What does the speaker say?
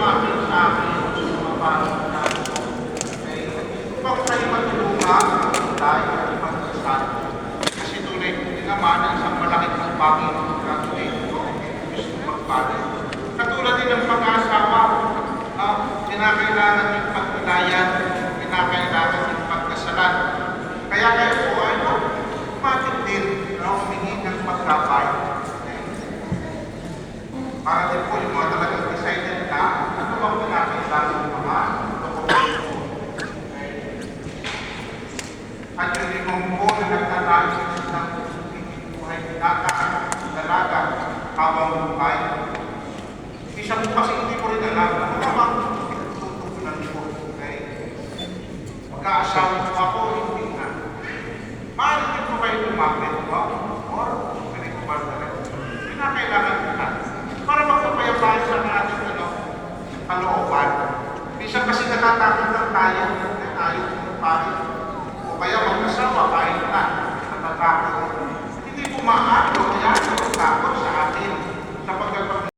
lumapit sa akin sa mga parang na upang kayo matulungan tayo at ipagsasabi. Kasi tunay din naman ang isang malaking pagpangin ng Katoliko gusto magpapalad. Katulad din ng pag-aasawa, kinakailangan yung pagnilayan, kinakailangan yung pagkasalan. Kaya kayo po ay umating din na humingi ng pagkapay. Para din po yung mga talagang decided na ano bang kinakailangan ng mga dokumento. At yung limang po na nagtatalis ng buhay dalaga habang buhay. Isa po kasi hindi ko rin alam na bang tututunan ko. Mag-aasawa ko ako, hindi na. Maaari din po kayo lumapit ba? Or pinagkubar na rin. Pinakailangan kita. Para magpapayapaan sa ating kalooban. Minsan kasi natatakot lang tayo na ayaw kumapit. O kaya mag-asawa kahit na natatakot. Hindi po maaari.